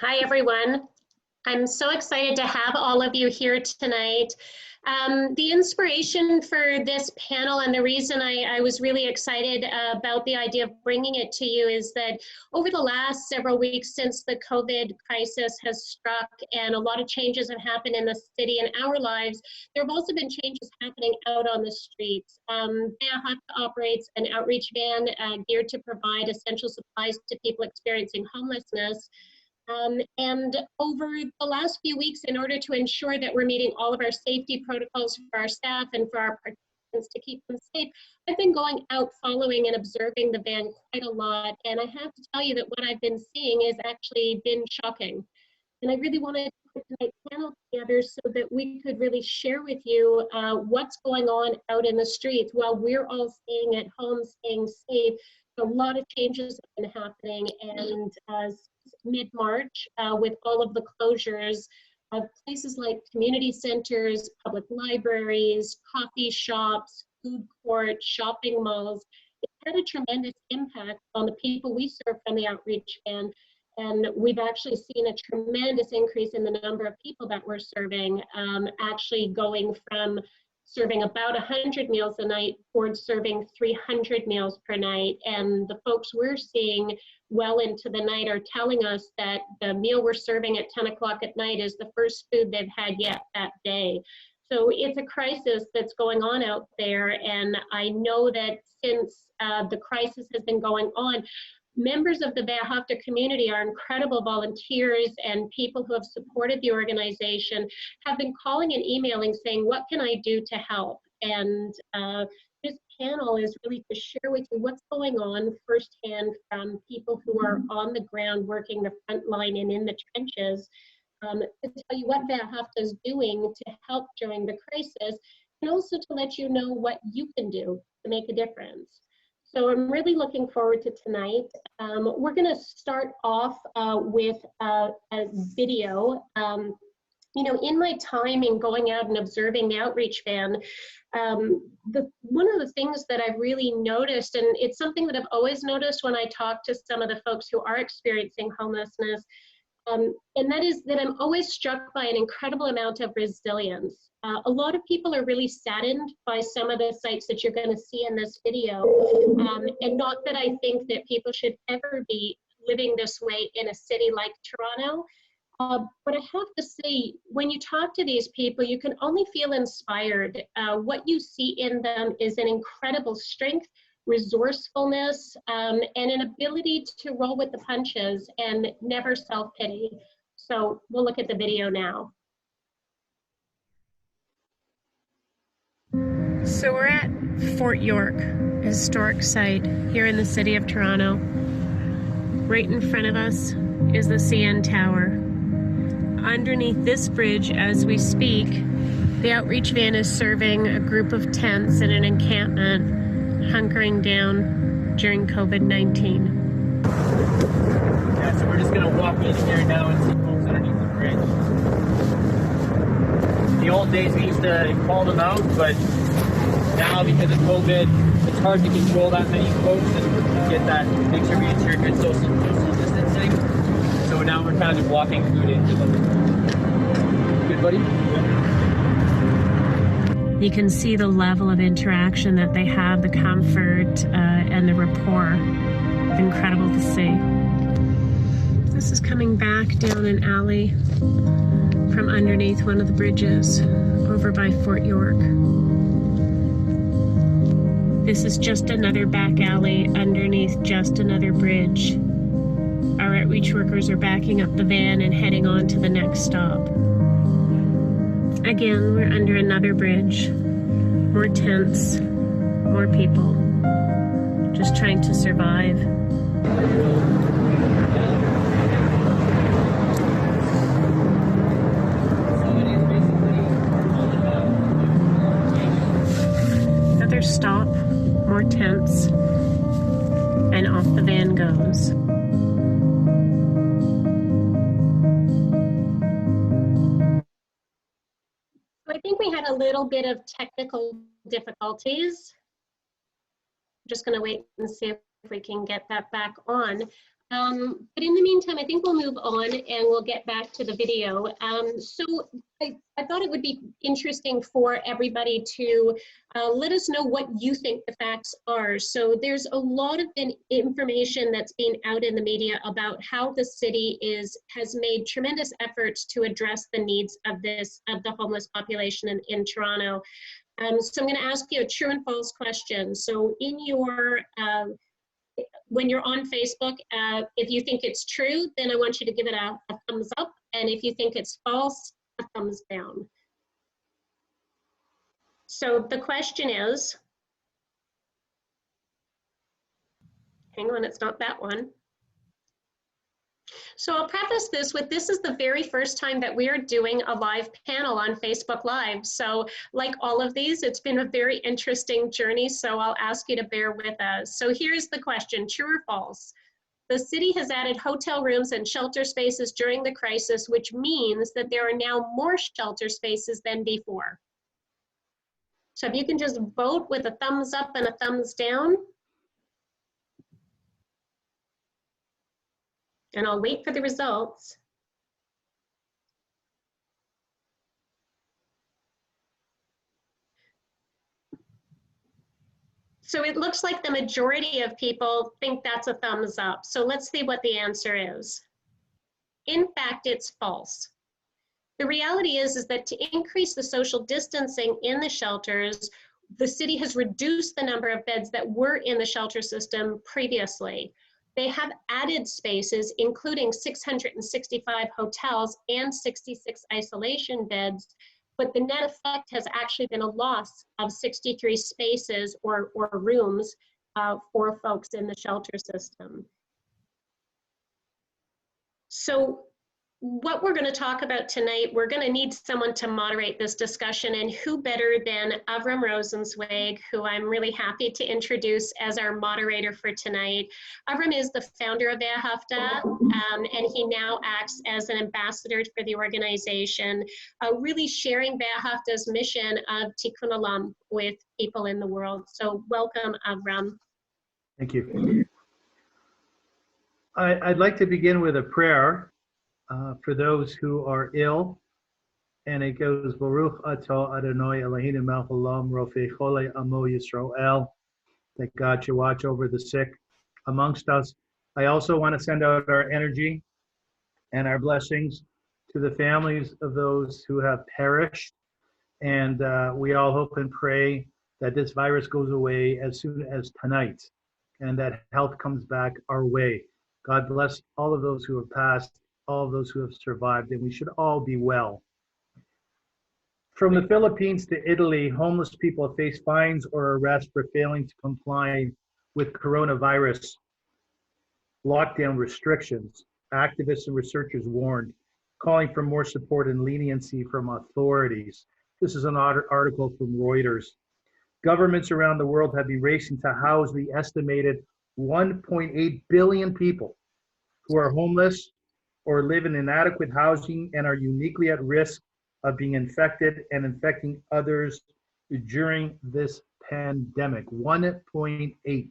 Hi, everyone. I'm so excited to have all of you here tonight. The inspiration for this panel and the reason I was really excited about the idea of bringing it to you is that over the last several weeks since the COVID crisis has struck and a lot of changes have happened in the city and our lives, there have also been changes happening out on the streets. Beahafta operates an outreach van geared to provide essential supplies to people experiencing homelessness. And over the last few weeks, in order to ensure that we're meeting all of our safety protocols for our staff and for our participants to keep them safe, I've been going out following and observing the van quite a lot. And I have to tell you that what I've been seeing has actually been shocking. And I really wanted to put tonight's panel together so that we could really share with you what's going on out in the streets while we're all staying at home, staying safe. A lot of changes have been happening, and mid-March, with all of the closures of places like community centers, public libraries, coffee shops, food courts, shopping malls, it's had a tremendous impact on the people we serve from the outreach van. And we've actually seen a tremendous increase in the number of people that we're serving, actually going from serving about 100 meals a night towards serving 300 meals per night. And the folks we're seeing well into the night are telling us that the meal we're serving at 10 o'clock at night is the first food they've had yet that day. So it's a crisis that's going on out there. And I know that since the crisis has been going on, members of the Beahafta community are incredible volunteers and people who have supported the organization have been calling and emailing saying, what can I do to help? And this panel is really to share with you what's going on firsthand from people who are on the ground working the front line and in the trenches, to tell you what Beahafta is doing to help during the crisis, and also to let you know what you can do to make a difference. So I'm really looking forward to tonight. We're going to start off with a video. You know, in my time in going out and observing the outreach van, one of the things that I've really noticed, and it's something that I've always noticed when I talk to some of the folks who are experiencing homelessness, and that is that I'm always struck by an incredible amount of resilience. A lot of people are really saddened by some of the sights that you're going to see in this video. And not that I think that people should ever be living this way in a city like Toronto. But I have to say, when you talk to these people, you can only feel inspired. What you see in them is an incredible strength, resourcefulness, and an ability to roll with the punches and never self-pity. So we'll look at the video now. So we're at Fort York, a historic site here in the city of Toronto. Right in front of us is the CN Tower. Underneath this bridge, as we speak, the outreach van is serving a group of tents in an encampment, hunkering down during COVID-19. Yeah, so we're just going to walk in here now and see folks underneath the bridge. In the old days, we used to call them out, but now because of COVID, it's hard to control that many folks and get that, make sure we ensure good social distancing. So now we're kind of walking food into them. Good, buddy? You can see the level of interaction that they have, the comfort and the rapport. Incredible to see. This is coming back down an alley from underneath one of the bridges over by Fort York. This is just another back alley underneath just another bridge. Our outreach workers are backing up the van and heading on to the next stop. Again, we're under another bridge. More tents, more people, just trying to survive. Another stop, more tents, and off the van goes. I think we had a little bit of technical difficulties. I'm just going to wait and see if we can get that back on. But in the meantime, I think we'll move on and we'll get back to the video. So I thought it would be interesting for everybody to let us know what you think the facts are. So there's a lot of information that's been out in the media about how the city has made tremendous efforts to address the needs of the homeless population in Toronto. So I'm going to ask you a true and false question. So in your when you're on Facebook, if you think it's true, then I want you to give it a thumbs up. And if you think it's false, a thumbs down. So the question is, hang on, it's not that one. So I'll preface this with, this is the very first time that we are doing a live panel on Facebook Live. So like all of these, it's been a very interesting journey. So I'll ask you to bear with us. So here's the question, true or false? The city has added hotel rooms and shelter spaces during the crisis, which means that there are now more shelter spaces than before. So if you can just vote with a thumbs up and a thumbs down. And I'll wait for the results. So it looks like the majority of people think that's a thumbs up. So let's see what the answer is. In fact, it's false. The reality is that to increase the social distancing in the shelters, the city has reduced the number of beds that were in the shelter system previously. They have added spaces, including 665 hotels and 66 isolation beds, but the net effect has actually been a loss of 63 spaces or rooms for folks in the shelter system. So what we're going to talk about tonight, we're going to need someone to moderate this discussion, and who better than Avram Rosenzweig, who I'm really happy to introduce as our moderator for tonight. Avram is the founder of Wehrhafta, and he now acts as an ambassador for the organization, really sharing Wehrhafta's mission of Tikkun Olam with people in the world. So welcome, Avram. Thank you. I'd like to begin with a prayer for those who are ill, and it goes, Baruch Atah Adonai Eloheinu melech haolam rofei cholei amo Yisrael, that God should watch over the sick amongst us. I also want to send out our energy and our blessings to the families of those who have perished, and we all hope and pray that this virus goes away as soon as tonight, and that health comes back our way. God bless all of those who have passed, all of those who have survived, and we should all be well. From the Philippines to Italy, homeless people face fines or arrests for failing to comply with coronavirus lockdown restrictions. Activists and researchers warned, calling for more support and leniency from authorities. This is an article from Reuters. Governments around the world have been racing to house the estimated 1.8 billion people who are homeless or live in inadequate housing and are uniquely at risk of being infected and infecting others during this pandemic. 1.8.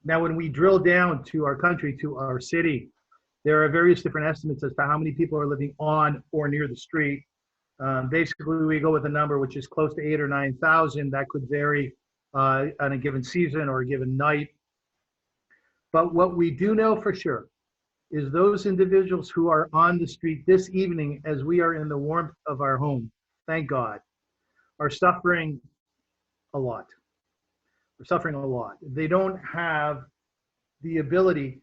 Now, when we drill down to our country, to our city, there are various different estimates as to how many people are living on or near the street. Basically, we go with a number which is close to 8,000 or 9,000. That could vary on a given season or a given night. But what we do know for sure is those individuals who are on the street this evening, as we are in the warmth of our home, thank God, are suffering a lot. We're suffering a lot. They don't have the ability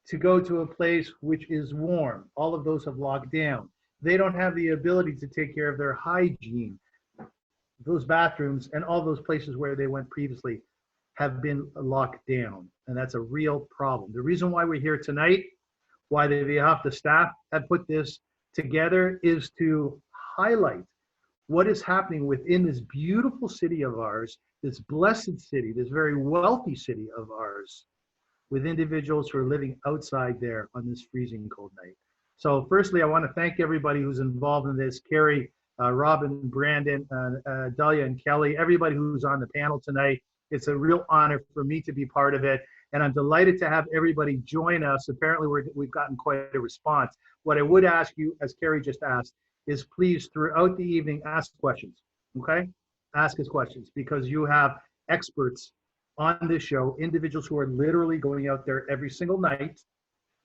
to go to a place which is warm. All of those have locked down. They don't have the ability to take care of their hygiene. Those bathrooms and all those places where they went previously have been locked down, and that's a real problem. The reason why we're here tonight, why the Wehrhafta staff have put this together, is to highlight what is happening within this beautiful city of ours, this blessed city, this very wealthy city of ours, with individuals who are living outside there on this freezing cold night. So firstly, I want to thank everybody who's involved in this, Carrie, Robin, Brandon, Dahlia and Kelly, everybody who's on the panel tonight. It's a real honor for me to be part of it. And I'm delighted to have everybody join us. Apparently, we've gotten quite a response. What I would ask you, as Carrie just asked, is please, throughout the evening, ask questions, okay? Ask us questions, because you have experts on this show, individuals who are literally going out there every single night.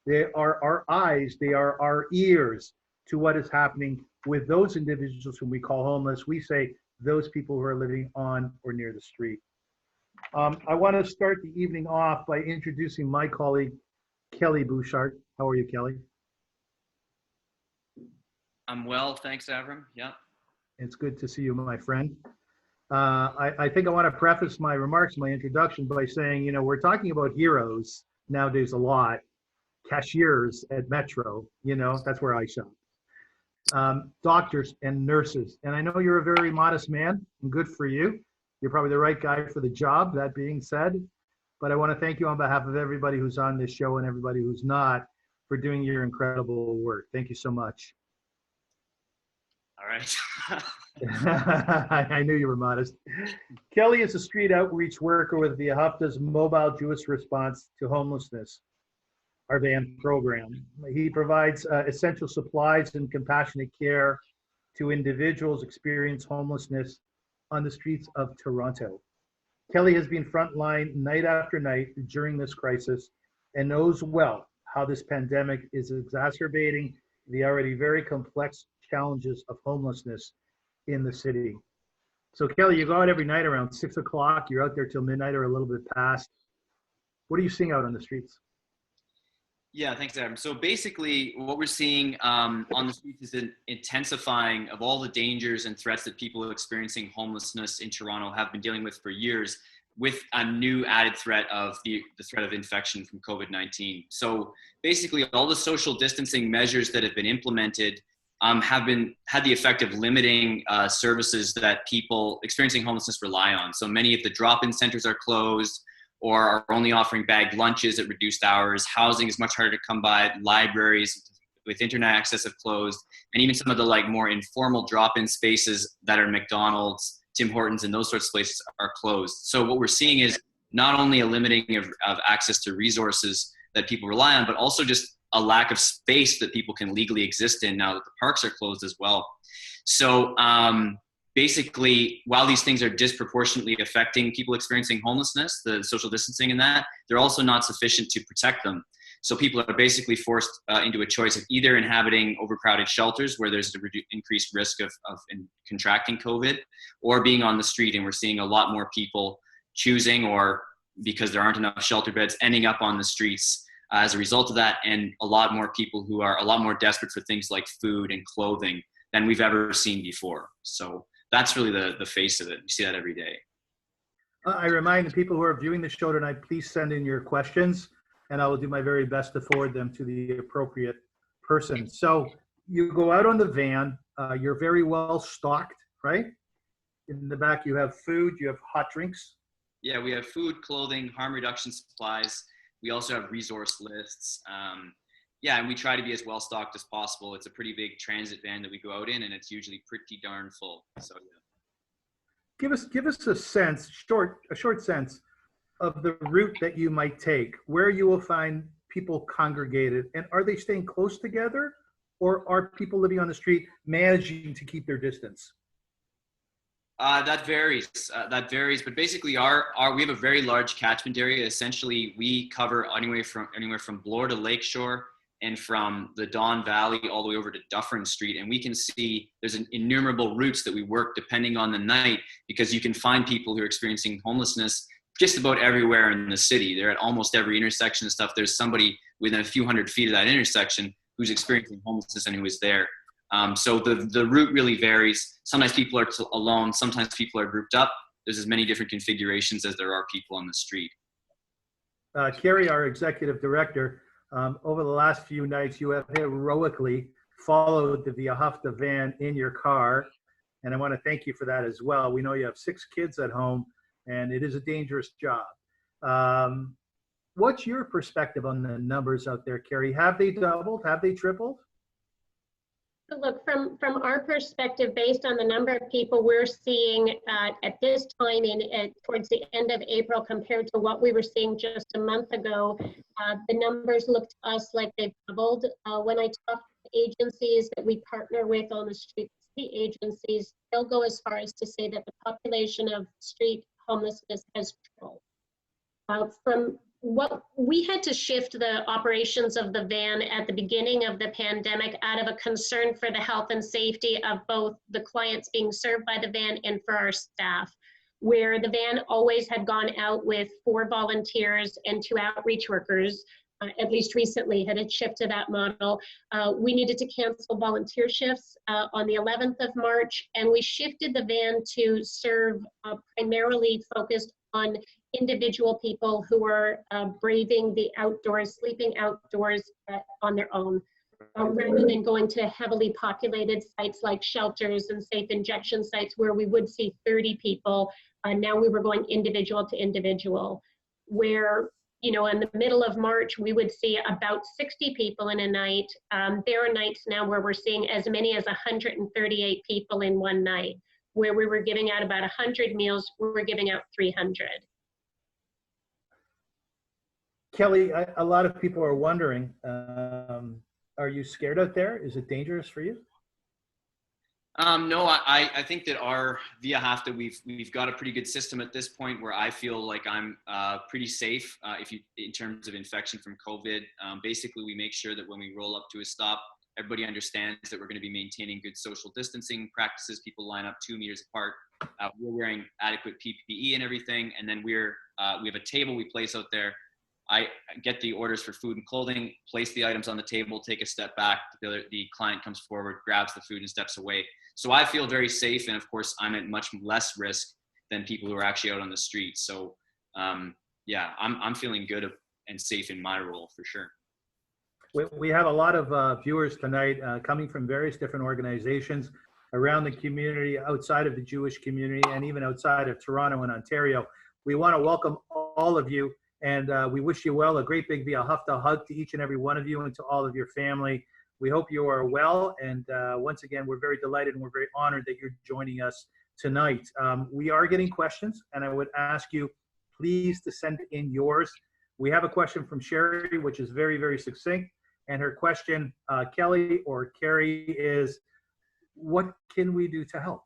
They are our eyes, they are our ears to what is happening with those individuals whom we call homeless. We say those people who are living on or near the street. I want to start the evening off by introducing my colleague, Kelly Bouchard. How are you, Kelly? I'm well, thanks, Avram. Yeah. It's good to see you, my friend. I think I want to preface my remarks, my introduction, by saying, we're talking about heroes nowadays a lot. Cashiers at Metro, that's where I shop. Doctors and nurses. And I know you're a very modest man, and good for you. You're probably the right guy for the job, that being said. But I want to thank you on behalf of everybody who's on this show and everybody who's not for doing your incredible work. Thank you so much. All right. I knew you were modest. Kelly is a street outreach worker with the Hafta's Mobile Jewish Response to Homelessness, our VAN program. He provides essential supplies and compassionate care to individuals experiencing homelessness on the streets of Toronto. Kelly has been frontline night after night during this crisis and knows well how this pandemic is exacerbating the already very complex challenges of homelessness in the city. So Kelly, you go out every night around 6 o'clock, you're out there till midnight or a little bit past. What are you seeing out on the streets? Yeah, thanks, Adam. So basically, what we're seeing on the streets is an intensifying of all the dangers and threats that people experiencing homelessness in Toronto have been dealing with for years, with a new added threat of the threat of infection from COVID-19. So basically, all the social distancing measures that have been implemented had the effect of limiting services that people experiencing homelessness rely on. So many of the drop-in centers are closed, or are only offering bagged lunches at reduced hours. Housing is much harder to come by. Libraries with internet access have closed. And even some of the more informal drop-in spaces that are McDonald's, Tim Hortons, and those sorts of places are closed. So what we're seeing is not only a limiting of access to resources that people rely on, but also just a lack of space that people can legally exist in now that the parks are closed as well. So basically, while these things are disproportionately affecting people experiencing homelessness, the social distancing and that, they're also not sufficient to protect them. So people are basically forced into a choice of either inhabiting overcrowded shelters where there's an increased risk of contracting COVID, or being on the street. And we're seeing a lot more people choosing, or because there aren't enough shelter beds, ending up on the streets as a result of that, and a lot more people who are a lot more desperate for things like food and clothing than we've ever seen before. So that's really the face of it. You see that every day. I remind the people who are viewing the show tonight, please send in your questions, and I will do my very best to forward them to the appropriate person. So you go out on the van, you're very well stocked, right? In the back, you have food, you have hot drinks. Yeah, we have food, clothing, harm reduction supplies. We also have resource lists. Yeah, and we try to be as well stocked as possible. It's a pretty big transit van that we go out in, and it's usually pretty darn full. So yeah. Give us a sense, a short sense of the route that you might take, where you will find people congregated, and are they staying close together, or are people living on the street managing to keep their distance? That varies. But basically, we have a very large catchment area. Essentially, we cover anywhere from Bloor to Lakeshore, and from the Don Valley all the way over to Dufferin Street. And we can see there's innumerable routes that we work depending on the night, because you can find people who are experiencing homelessness just about everywhere in the city. They're at almost every intersection and stuff. There's somebody within a few hundred feet of that intersection who's experiencing homelessness and who is there. So the route really varies. Sometimes people are alone. Sometimes people are grouped up. There's as many different configurations as there are people on the street. Carrie, our executive director, over the last few nights, you have heroically followed the Via Hafta van in your car, and I want to thank you for that as well. We know you have 6 kids at home, and it is a dangerous job. What's your perspective on the numbers out there, Carrie? Have they doubled? Have they tripled? So look, from our perspective, based on the number of people we're seeing at this time towards the end of April compared to what we were seeing just a month ago, the numbers look to us like they've doubled. When I talk to agencies that we partner with on the street agencies, they'll go as far as to say that the population of street homelessness has tripled. From what we had to shift the operations of the van at the beginning of the pandemic out of a concern for the health and safety of both the clients being served by the van and for our staff, where the van always had gone out with 4 volunteers and 2 outreach workers. At least recently had it shifted that model. We needed to cancel volunteer shifts on the 11th of March, and we shifted the van to serve primarily focused on individual people who are braving the outdoors, sleeping outdoors on their own, rather than going to heavily populated sites like shelters and safe injection sites where we would see 30 people. Now we were going individual to individual, where in the middle of March, we would see about 60 people in a night. There are nights now where we're seeing as many as 138 people in one night, where we were giving out about 100 meals, we were giving out 300. Kelly, a lot of people are wondering, are you scared out there? Is it dangerous for you? No, I think that our Via Hafta, we've got a pretty good system at this point where I feel like I'm pretty safe in terms of infection from COVID. Basically, we make sure that when we roll up to a stop, everybody understands that we're going to be maintaining good social distancing practices. People line up 2 meters apart. We're wearing adequate PPE and everything, and then we have a table we place out there. I get the orders for food and clothing, place the items on the table, take a step back. The client comes forward, grabs the food and steps away. So I feel very safe. And of course, I'm at much less risk than people who are actually out on the street. So yeah, I'm feeling good and safe in my role for sure. We have a lot of viewers tonight coming from various different organizations around the community, outside of the Jewish community, and even outside of Toronto and Ontario. We want to welcome all of you. And we wish you well, a great big Via Hafta hug to each and every one of you and to all of your family. We hope you are well. And once again, we're very delighted and we're very honored that you're joining us tonight. We are getting questions, and I would ask you please to send in yours. We have a question from Sherry, which is very, very succinct. And her question, Kelly or Carrie, is what can we do to help?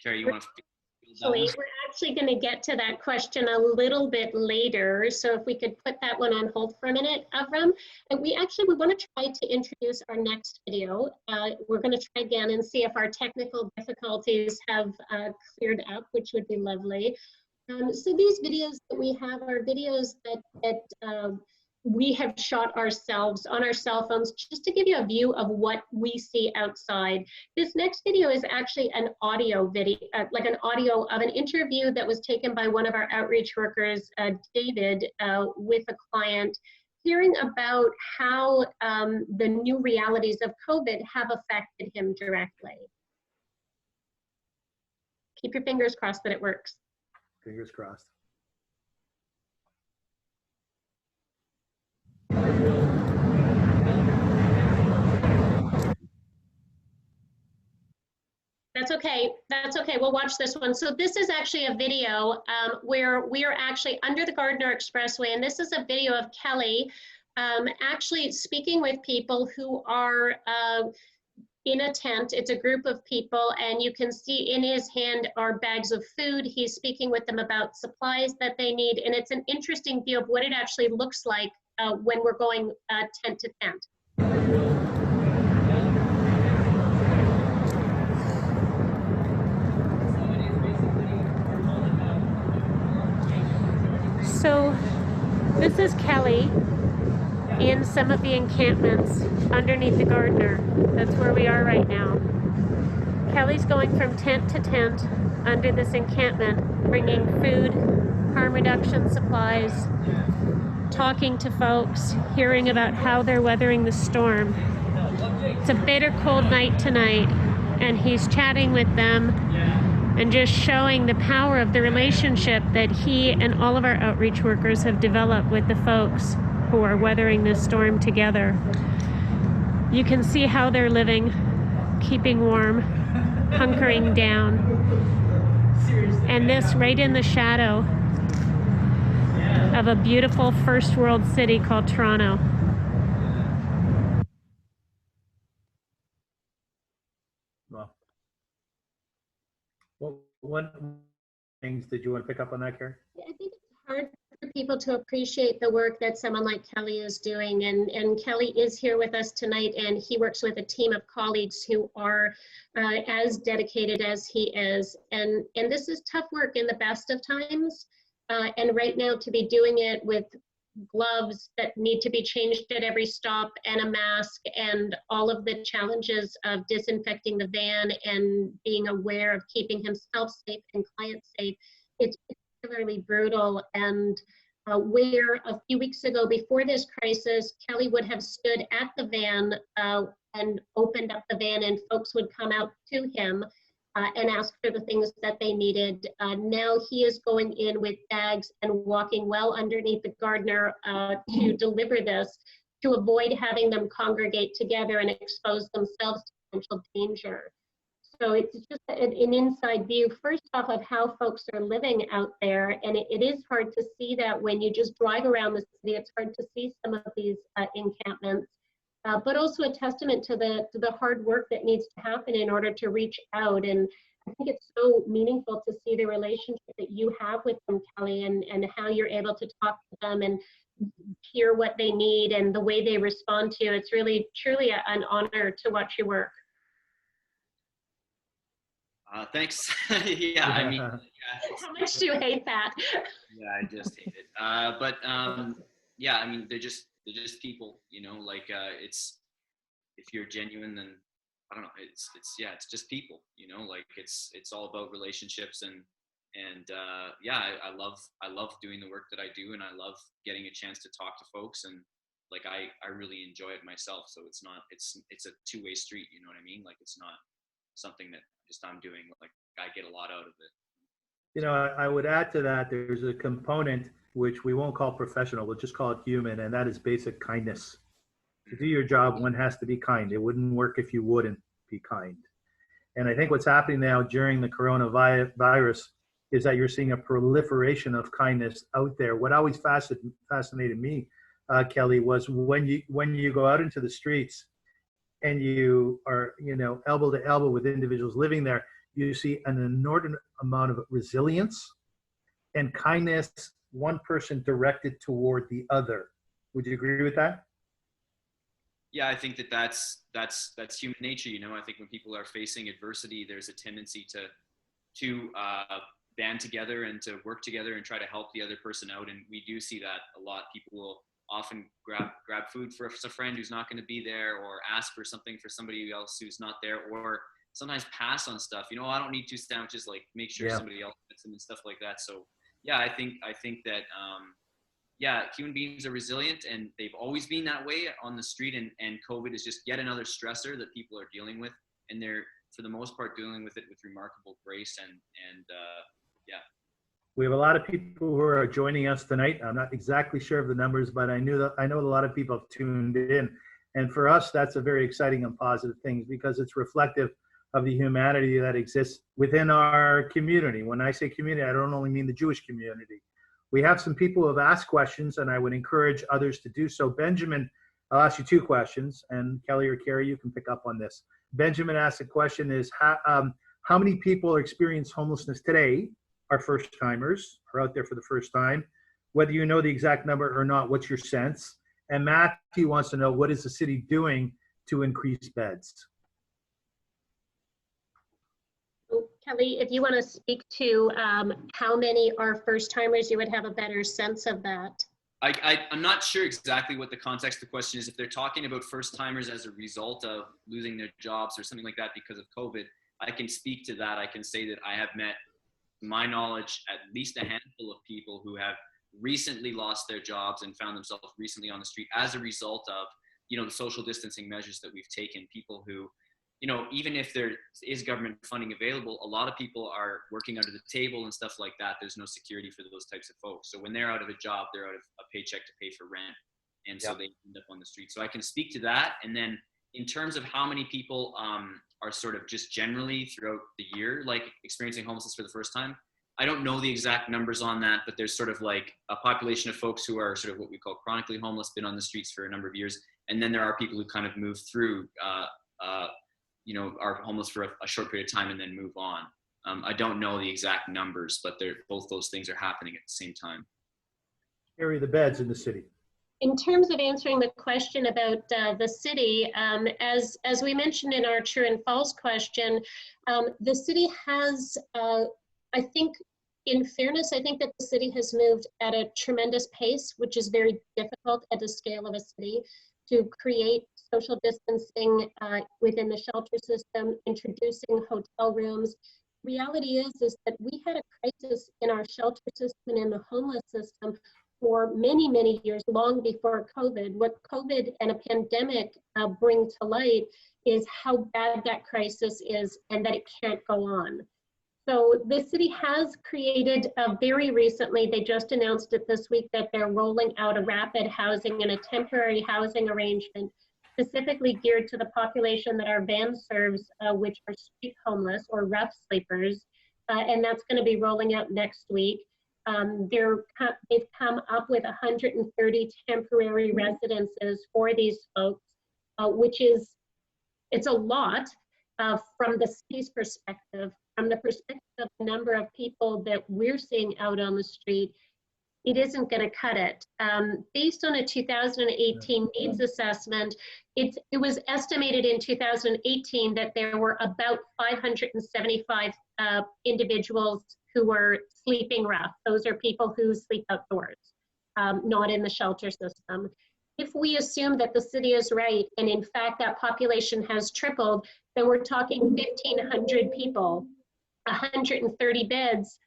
Carrie, you want to? We're actually going to get to that question a little bit later. So if we could put that one on hold for a minute, Avram. And we want to try to introduce our next video. We're going to try again and see if our technical difficulties have cleared up, which would be lovely. So these videos that we have are videos that we have shot ourselves on our cell phones, just to give you a view of what we see outside. This next video is actually an audio video, like an audio of an interview that was taken by one of our outreach workers, David, with a client, hearing about how the new realities of COVID have affected him directly. Keep your fingers crossed that it works. Fingers crossed. That's okay. That's okay. We'll watch this one. So this is actually a video where we are actually under the Gardiner Expressway, and this is a video of Kelly actually speaking with people who are in a tent. It's a group of people, and you can see in his hand are bags of food. He's speaking with them about supplies that they need, and it's an interesting view of what it actually looks like when we're going tent to tent. So this is Kelly in some of the encampments underneath the Gardiner. That's where we are right now. Kelly's going from tent to tent under this encampment, bringing food, harm reduction supplies, talking to folks, hearing about how they're weathering the storm. It's a bitter cold night tonight, and he's chatting with them and just showing the power of the relationship that he and all of our outreach workers have developed with the folks who are weathering this storm together. You can see how they're living, keeping warm, hunkering down. And this right in the shadow of a beautiful first world city called Toronto. Well, what things did you want to pick up on that, Carrie? I think it's hard for people to appreciate the work that someone like Kelly is doing. And Kelly is here with us tonight, and he works with a team of colleagues who are as dedicated as he is. And this is tough work in the best of times. And right now to be doing it with gloves that need to be changed at every stop and a mask and all of the challenges of disinfecting the van and being aware of keeping himself safe and clients safe, it's particularly brutal. And where a few weeks ago before this crisis, Kelly would have stood at the van and opened up the van and folks would come out to him and ask for the things that they needed. Now he is going in with bags and walking well underneath the gardener to deliver this, to avoid having them congregate together and expose themselves to potential danger. So it's just an inside view, first off, of how folks are living out there. And it is hard to see that when you just drive around the city. It's hard to see some of these encampments. But also a testament to the hard work that needs to happen in order to reach out. And I think it's so meaningful to see the relationship that you have with them, Kelly, and how you're able to talk to them and hear what they need and the way they respond to you. It's really, truly an honor to watch your work. Thanks. Yeah, I mean, yeah, how much do you hate that? Yeah, I just hate it. But yeah, I mean, they're just people, you know. Like it's, if you're genuine, then I don't know. It's yeah, it's just people, you know. Like it's all about relationships and yeah, I love doing the work that I do, and I love getting a chance to talk to folks, and like I really enjoy it myself. So it's a two-way street, you know what I mean? Like it's not something that just I'm doing. Like I get a lot out of it. You know, I would add to that, there's a component which we won't call professional, we'll just call it human, and that is basic kindness. To do your job, one has to be kind. It wouldn't work if you wouldn't be kind. And I think what's happening now during the coronavirus is that you're seeing a proliferation of kindness out there. What always fascinated me, Kelly, was when you go out into the streets and you are, you know, elbow to elbow with individuals living there, you see an inordinate amount of resilience and kindness, one person directed toward the other. Would you agree with that? Yeah, I think that's human nature. You know, I think when people are facing adversity, there's a tendency to band together and to work together and try to help the other person out. And we do see that a lot. People will often grab food for a friend who's not going to be there, or ask for something for somebody else who's not there, or sometimes pass on stuff. You know, I don't need 2 sandwiches, like make sure somebody else gets them and stuff like that. So yeah, I think that yeah, human beings are resilient, and they've always been that way on the street, and COVID is just yet another stressor that people are dealing with, and they're for the most part dealing with it with remarkable grace and yeah. We have a lot of people who are joining us tonight. I'm not exactly sure of the numbers, but I know a lot of people have tuned in. And for us, that's a very exciting and positive thing, because it's reflective of the humanity that exists within our community. When I say community, I don't only mean the Jewish community. We have some people who have asked questions, and I would encourage others to do so. Benjamin, I'll ask you 2 questions, and Kelly or Carrie, you can pick up on this. Benjamin asked the question is, how many people experience homelessness today are first-timers, are out there for the first time? Whether you know the exact number or not, what's your sense? And Matthew wants to know, what is the city doing to increase beds? Kelly, if you want to speak to how many are first-timers, you would have a better sense of that. I'm not sure exactly what the context of the question is. If they're talking about first-timers as a result of losing their jobs or something like that because of COVID, I can speak to that. I can say that I have met, to my knowledge, at least a handful of people who have recently lost their jobs and found themselves recently on the street as a result of, you know, the social distancing measures that we've taken. People who, you know, even if there is government funding available, a lot of people are working under the table and stuff like that. There's no security for those types of folks. So when they're out of a job, they're out of a paycheck to pay for rent. And so they end up on the street. So I can speak to that. And then in terms of how many people are sort of just generally throughout the year, like experiencing homelessness for the first time, I don't know the exact numbers on that, but there's sort of like a population of folks who are sort of what we call chronically homeless, been on the streets for a number of years. And then there are people who kind of move through, you know, are homeless for a short period of time and then move on. I don't know the exact numbers, but both those things are happening at the same time. Carry the beds in the city. In terms of answering the question about the city, as we mentioned in our true and false question, the city has, I think, in fairness, I think that the city has moved at a tremendous pace, which is very difficult at the scale of a city, to create social distancing within the shelter system, introducing hotel rooms. Reality is that we had a crisis in our shelter system and in the homeless system for many, many years, long before COVID. What COVID and a pandemic bring to light is how bad that crisis is and that it can't go on. So the city has created very recently, they just announced it this week, that they're rolling out a rapid housing and a temporary housing arrangement specifically geared to the population that our van serves, which are street homeless or rough sleepers. And that's going to be rolling out next week. They've come up with 130 temporary residences for these folks, which is, it's a lot from the city's perspective. From the perspective of the number of people that we're seeing out on the street, it isn't going to cut it. Based on a 2018 needs assessment, it was estimated in 2018 that there were about 575 individuals who were sleeping rough. Those are people who sleep outdoors, not in the shelter system. If we assume that the city is right, and in fact that population has tripled, then we're talking 1,500 people, 130 beds.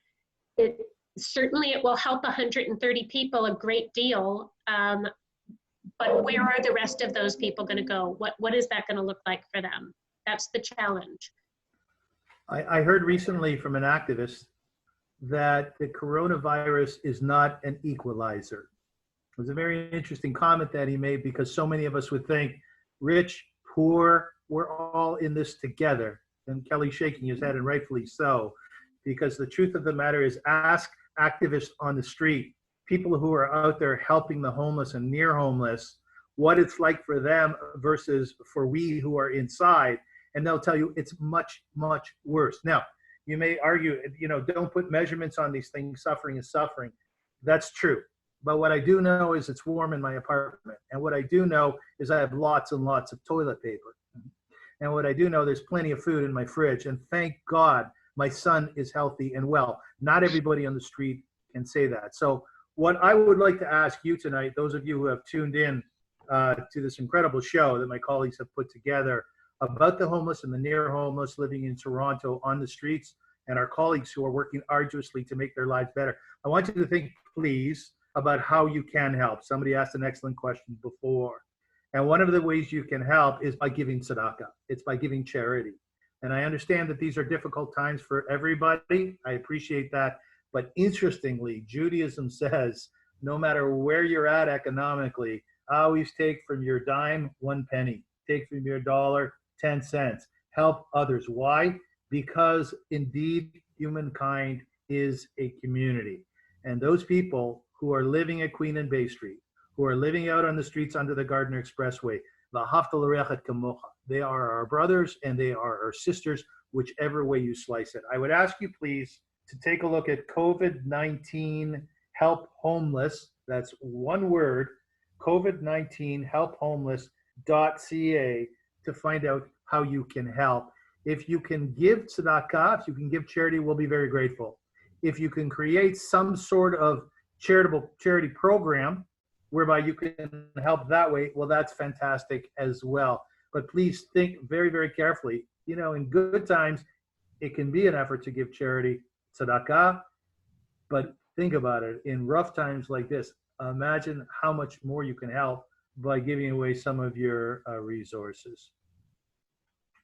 Certainly it will help 130 people a great deal, but where are the rest of those people going to go? What is that going to look like for them? That's the challenge. I heard recently from an activist that the coronavirus is not an equalizer. It was a very interesting comment that he made, because so many of us would think rich, poor, we're all in this together. And Kelly's shaking his head, and rightfully so, because the truth of the matter is, ask activists on the street, people who are out there helping the homeless and near homeless, what it's like for them versus for we who are inside, and they'll tell you it's much, much worse. Now, you may argue, you know, don't put measurements on these things, suffering is suffering. That's true. But what I do know is it's warm in my apartment. And what I do know is I have lots and lots of toilet paper. And what I do know, there's plenty of food in my fridge. And thank God my son is healthy and well. Not everybody on the street can say that. So what I would like to ask you tonight, those of you who have tuned in to this incredible show that my colleagues have put together about the homeless and the near homeless living in Toronto on the streets, and our colleagues who are working arduously to make their lives better, I want you to think, please, about how you can help. Somebody asked an excellent question before. And one of the ways you can help is by giving tzedakah. It's by giving charity. And I understand that these are difficult times for everybody. I appreciate that. But interestingly, Judaism says, no matter where you're at economically, always take from your dime 1 penny. Take from your dollar 10 cents. Help others. Why? Because indeed, humankind is a community. And those people who are living at Queen and Bay Street, who are living out on the streets under the Gardner Expressway, they are our brothers and they are our sisters, whichever way you slice it. I would ask you, please, to take a look at COVID-19 Help Homeless. That's one word, COVID-19 Help Homeless.ca, to find out how you can help. If you can give tzedakah, if you can give charity, we'll be very grateful. If you can create some sort of charity program whereby you can help that way, well, that's fantastic as well. But please think very, very carefully. You know, in good times, it can be an effort to give charity, tzedakah, but think about it. In rough times like this, imagine how much more you can help by giving away some of your resources.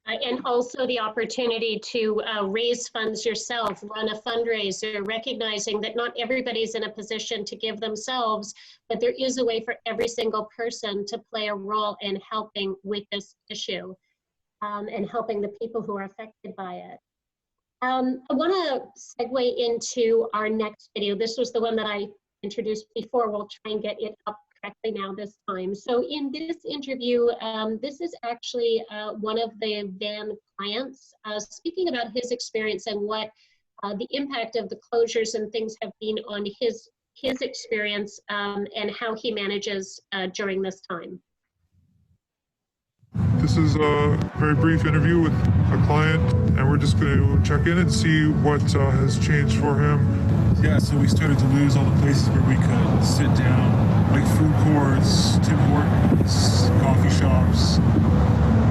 And also the opportunity to raise funds yourself, run a fundraiser, recognizing that not everybody's in a position to give themselves, but there is a way for every single person to play a role in helping with this issue and helping the people who are affected by it. I want to segue into our next video. This was the one that I introduced before. We'll try and get it up correctly now this time. So in this interview, this is actually one of the van clients speaking about his experience and what the impact of the closures and things have been on his experience and how he manages during this time. This is a very brief interview with a client, and we're just going to check in and see what has changed for him. Yeah, so we started to lose all the places where we could sit down, like food courts, Tim Hortons, coffee shops.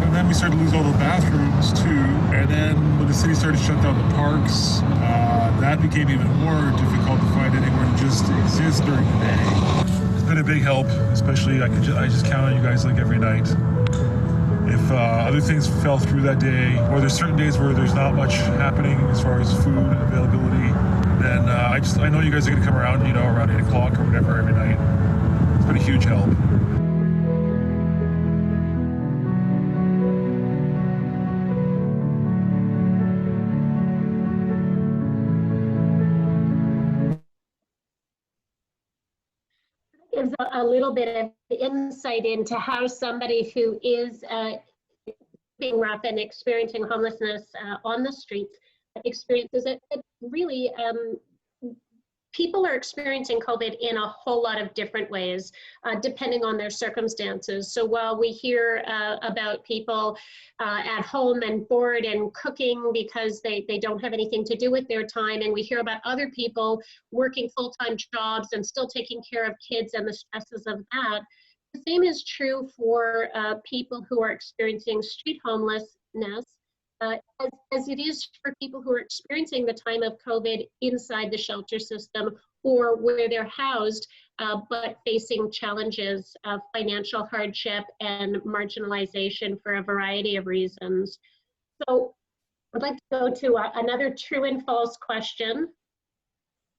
And then we started to lose all the bathrooms too. And then when the city started to shut down the parks, that became even more difficult to find anywhere to just exist during the day. It's been a big help, especially I just count on you guys like every night. If other things fell through that day, or there's certain days where there's not much happening as far as food availability, then I know you guys are gonna come around, you know, around 8 o'clock or whatever every night. It's been a huge help. Gives a little bit of insight into how somebody who is being rough and experiencing homelessness on the streets experiences it. Really, people are experiencing COVID in a whole lot of different ways, depending on their circumstances. So while we hear about people at home and bored and cooking because they don't have anything to do with their time, and we hear about other people working full-time jobs and still taking care of kids and the stresses of that, the same is true for people who are experiencing street homelessness, as it is for people who are experiencing the time of COVID inside the shelter system or where they're housed, but facing challenges of financial hardship and marginalization for a variety of reasons. So I'd like to go to another true and false question.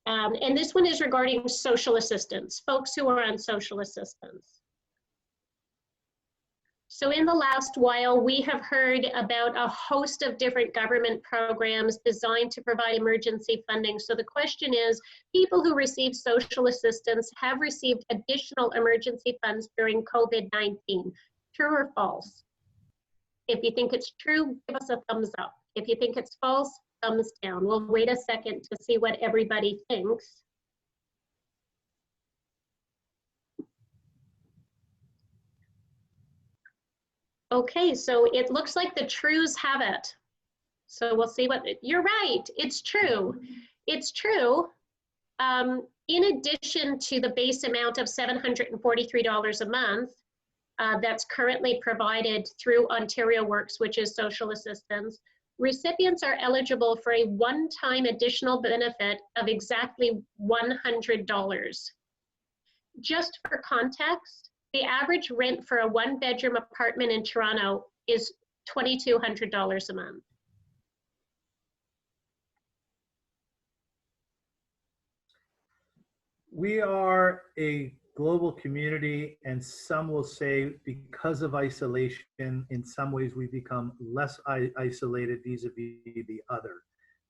And this one is regarding social assistance, folks who are on social assistance. So in the last while, we have heard about a host of different government programs designed to provide emergency funding. So the question is, people who receive social assistance have received additional emergency funds during COVID-19. True or false? If you think it's true, give us a thumbs up. If you think it's false, thumbs down. We'll wait a second to see what everybody thinks. Okay, so it looks like the trues have it. So we'll see what, you're right, it's true. It's true. In addition to the base amount of $743 a month that's currently provided through Ontario Works, which is social assistance, recipients are eligible for a one-time additional benefit of exactly $100. Just for context, the average rent for a one-bedroom apartment in Toronto is $2,200 a month. We are a global community, and some will say because of isolation, in some ways we become less isolated vis-a-vis the other,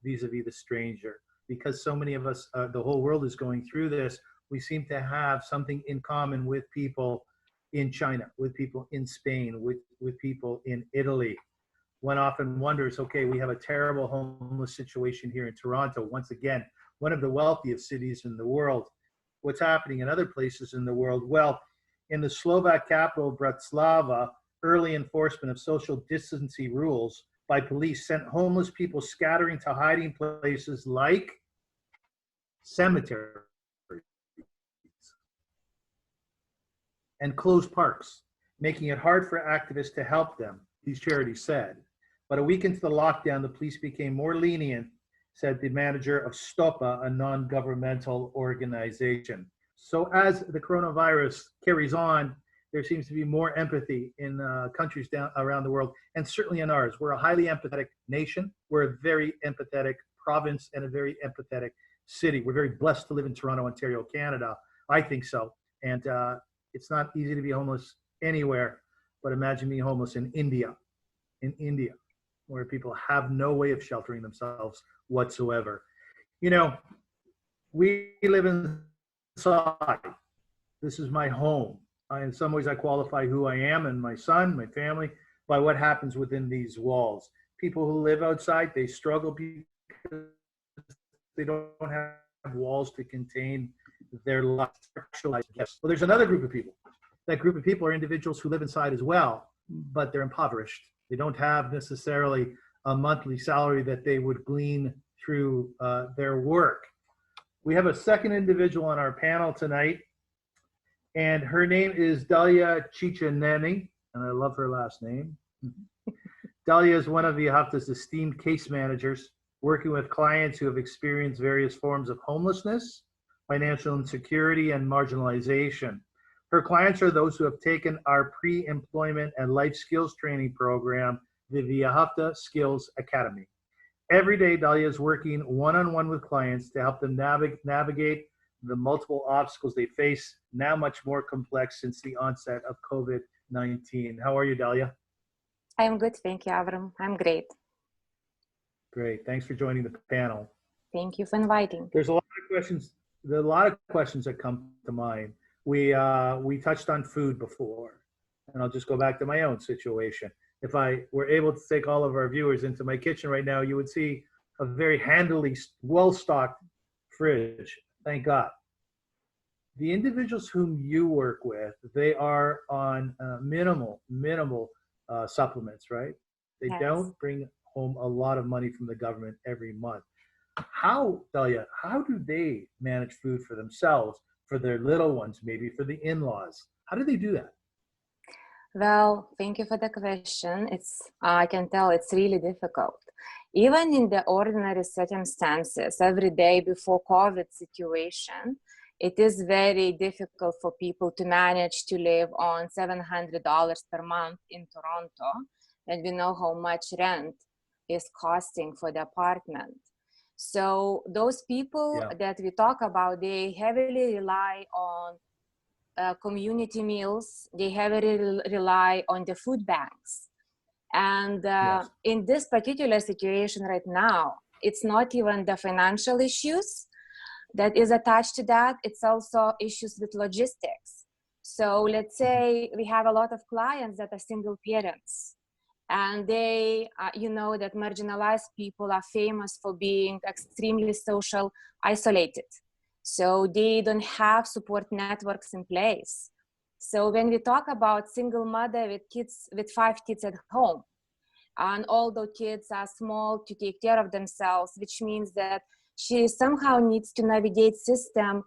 vis-a-vis the stranger. Because so many of us, the whole world is going through this, we seem to have something in common with people in China, with people in Spain, with people in Italy. One often wonders, okay, we have a terrible homeless situation here in Toronto, once again, one of the wealthiest cities in the world. What's happening in other places in the world? Well, in the Slovak capital, Bratislava, early enforcement of social distancing rules by police sent homeless people scattering to hiding places like cemeteries and closed parks, making it hard for activists to help them, these charities said. But a week into the lockdown, the police became more lenient, said the manager of Stopa, a non-governmental organization. So as the coronavirus carries on, there seems to be more empathy in countries around the world, and certainly in ours. We're a highly empathetic nation. We're a very empathetic province and a very empathetic city. We're very blessed to live in Toronto, Ontario, Canada. I think so. And it's not easy to be homeless anywhere, but imagine being homeless in India, where people have no way of sheltering themselves whatsoever. You know, we live inside. This is my home. In some ways, I qualify who I am and my son, my family, by what happens within these walls. People who live outside, they struggle because they don't have walls to contain their life. Well, there's another group of people. That group of people are individuals who live inside as well, but they're impoverished. They don't have necessarily a monthly salary that they would glean through their work. We have a second individual on our panel tonight, and her name is Dalia Chichaneni, and I love her last name. Dalia is one of Viahafta's esteemed case managers, working with clients who have experienced various forms of homelessness, financial insecurity, and marginalization. Her clients are those who have taken our pre-employment and life skills training program, the Viahafta Skills Academy. Every day, Dalia is working one-on-one with clients to help them navigate the multiple obstacles they face, now much more complex since the onset of COVID-19. How are you, Dalia? I'm good, thank you, Avram. I'm great. Great, thanks for joining the panel. Thank you for inviting. There's a lot of questions. There are a lot of questions that come to mind. We touched on food before, and I'll just go back to my own situation. If I were able to take all of our viewers into my kitchen right now, you would see a very handily, well-stocked fridge. Thank God. The individuals whom you work with, they are on minimal supplements, right? They Yes. don't bring home a lot of money from the government every month. How, Dalia, how do they manage food for themselves, for their little ones, maybe for the in-laws? How do they do that? Well, thank you for the question. I can tell it's really difficult. Even in the ordinary circumstances, every day before COVID situation, it is very difficult for people to manage to live on $700 per month in Toronto, and we know how much rent is costing for the apartment. So those people that we talk about, they heavily rely on community meals. They heavily rely on the food banks. And in this particular situation right now, it's not even the financial issues that is attached to that. It's also issues with logistics. So let's say we have a lot of clients that are single parents, and they, you know, that marginalized people are famous for being extremely social isolated. So they don't have support networks in place. So when we talk about single mother with kids, with 5 kids at home, and all the kids are small to take care of themselves, which means that she somehow needs to navigate system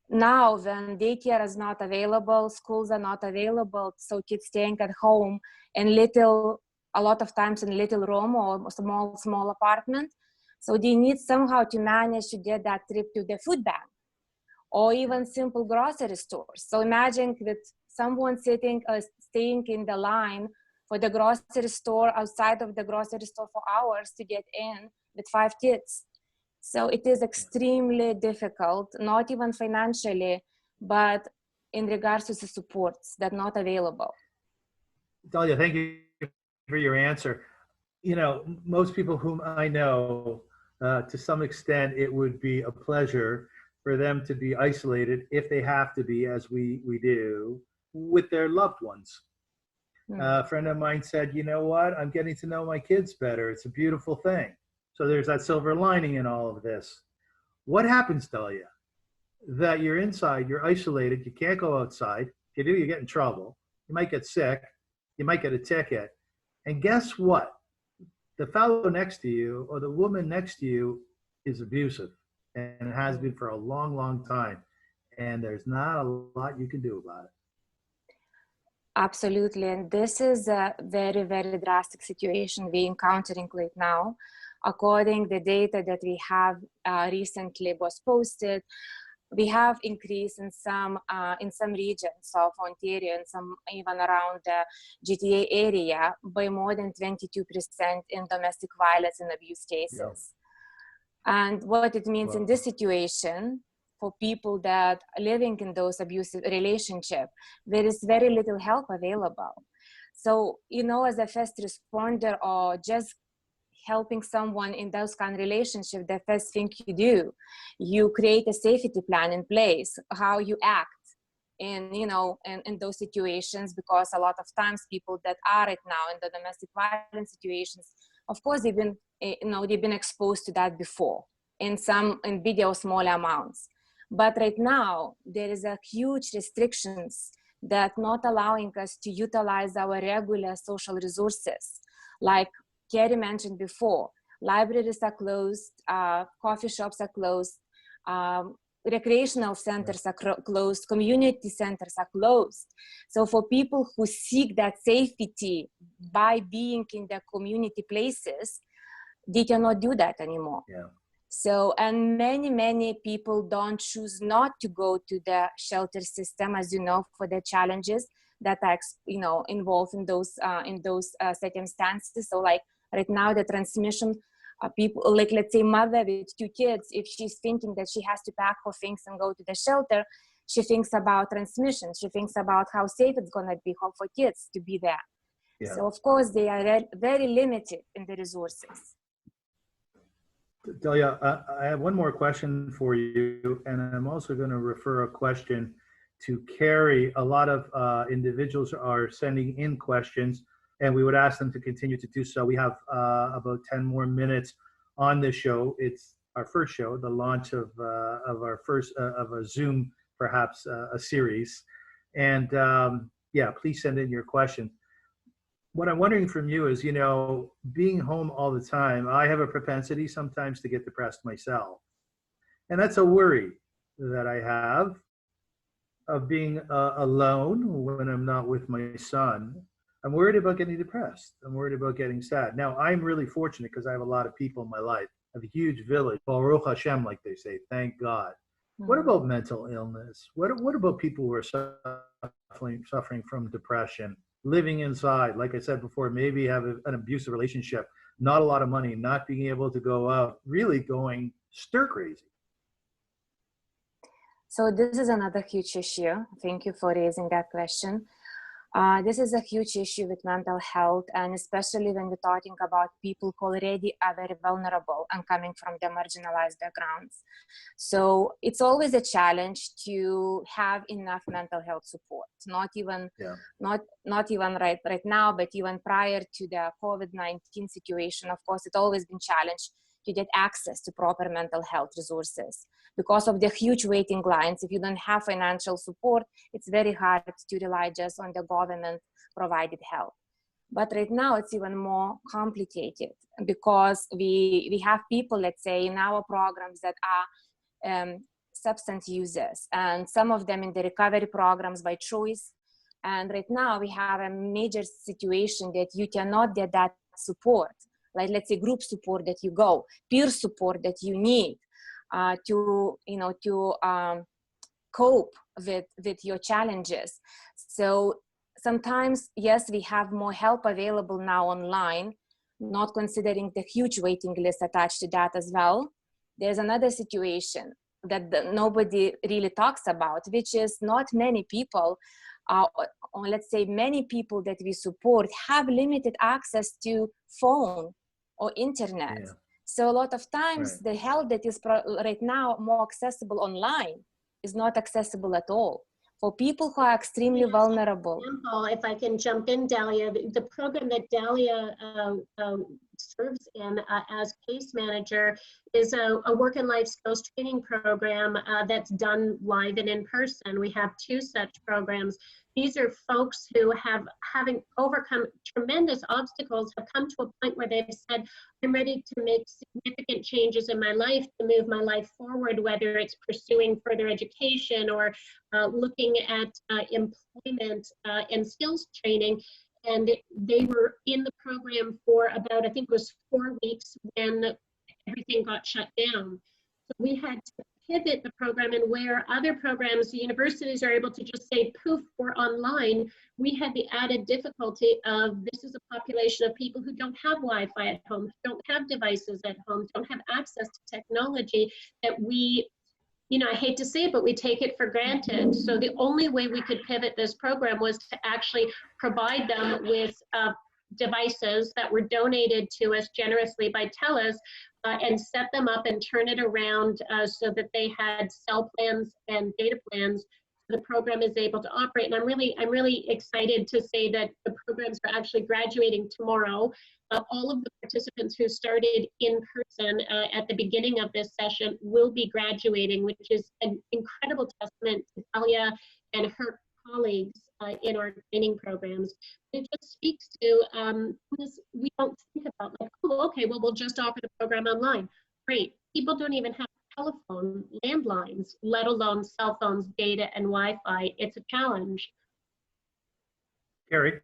now when daycare is not available, schools are not available, so kids staying at home and a lot of times in little room or small apartment. So they need somehow to manage to get that trip to the food bank or even simple grocery stores. So imagine that someone staying in the line for the grocery store, outside of the grocery store for hours to get in with 5 kids. So it is extremely difficult, not even financially, but in regards to the supports that are not available. Dalia, thank you for your answer. You know, most people whom I know, to some extent, it would be a pleasure for them to be isolated if they have to be, as we do, with their loved ones. A friend of mine said, you know what, I'm getting to know my kids better. It's a beautiful thing. So there's that silver lining in all of this. What happens, Dalia? That you're inside, you're isolated, you can't go outside. If you do, you get in trouble. You might get sick. You might get a ticket. And guess what? The fellow next to you or the woman next to you is abusive and has been for a long, long time. And there's not a lot you can do about it. Absolutely. And this is a very, very drastic situation we're encountering right now. According to the data that we have recently was posted, we have increase in some regions of Ontario and some even around the GTA area by more than 22% in domestic violence and abuse cases. And what it means in this situation for people that are living in those abusive relationships, there is very little help available. So, you know, as a first responder or just helping someone in those kind of relationships, the first thing you do, you create a safety plan in place, how you act in, you know, in those situations, because a lot of times people that are right now in the domestic violence situations, of course, they've been, you know, they've been exposed to that before in video small amounts. But right now, there is a huge restrictions that not allowing us to utilize our regular social resources. Like Kerry mentioned before, libraries are closed, coffee shops are closed, recreational centers are closed, community centers are closed. So for people who seek that safety by being in the community places, they cannot do that anymore. So, and many people don't choose not to go to the shelter system, as you know, for the challenges that are, you know, involved in those circumstances. So like right now, the transmission, people, like let's say mother with 2 kids, if she's thinking that she has to pack her things and go to the shelter, she thinks about transmission. She thinks about how safe it's gonna be for kids to be there. So of course, they are very limited in the resources. Delia, I have one more question for you, and I'm also going to refer a question to Carrie. A lot of individuals are sending in questions, and we would ask them to continue to do so. We have about 10 more minutes on this show. It's our first show, the launch of our first of a Zoom, perhaps a series. And yeah, please send in your questions. What I'm wondering from you is, you know, being home all the time, I have a propensity sometimes to get depressed myself. And that's a worry that I have of being alone when I'm not with my son. I'm worried about getting depressed. I'm worried about getting sad. Now, I'm really fortunate because I have a lot of people in my life. I have a huge village, Baruch Hashem, like they say, thank God. What about mental illness? What about people who are suffering from depression? Living inside, like I said before, maybe have an abusive relationship, not a lot of money, not being able to go out, really going stir crazy. So this is another huge issue. Thank you for raising that question. This is a huge issue with mental health, and especially when we're talking about people who already are very vulnerable and coming from the marginalized backgrounds. So it's always a challenge to have enough mental health support. Not even right now, but even prior to the COVID-19 situation, of course, it's always been challenged to get access to proper mental health resources. Because of the huge waiting lines, if you don't have financial support, it's very hard to rely just on the government provided help. But right now it's even more complicated because we have people, let's say, in our programs that are substance users, and some of them in the recovery programs by choice. And right now we have a major situation that you cannot get that support, like let's say group support that you go, peer support that you need to cope with your challenges. So sometimes, yes, we have more help available now online, not considering the huge waiting list attached to that as well. There's another situation that nobody really talks about, which is not many people, or let's say many people that we support have limited access to phone or internet. Yeah. So a lot of times the help that is right now more accessible online is not accessible at all. For people who are extremely vulnerable. If I can jump in, Dalia, the program that Dalia serves in as case manager is a work and life skills training program that's done live and in person. We have 2 such programs. These are folks who having overcome tremendous obstacles, have come to a point where they've said, I'm ready to make significant changes in my life, to move my life forward, whether it's pursuing further education or looking at employment and skills training. And they were in the program for about, I think it was 4 weeks when everything got shut down. So we had to pivot the program and where other programs, the universities are able to just say, poof, we're online, we had the added difficulty of this is a population of people who don't have Wi-Fi at home, don't have devices at home, don't have access to technology that we, you know, I hate to say it, but we take it for granted. So the only way we could pivot this program was to actually provide them with devices that were donated to us generously by TELUS, and set them up and turn it around so that they had cell plans and data plans. The program is able to operate, and I'm really excited to say that the programs are actually graduating tomorrow. All of the participants who started in person at the beginning of this session will be graduating, which is an incredible testament to Talia and her colleagues in our training programs. It just speaks to this, we don't think about like, oh, okay, well, we'll just offer the program online. Great. People don't even have telephone landlines, let alone cell phones, data, and Wi-Fi. It's a challenge. Carrie,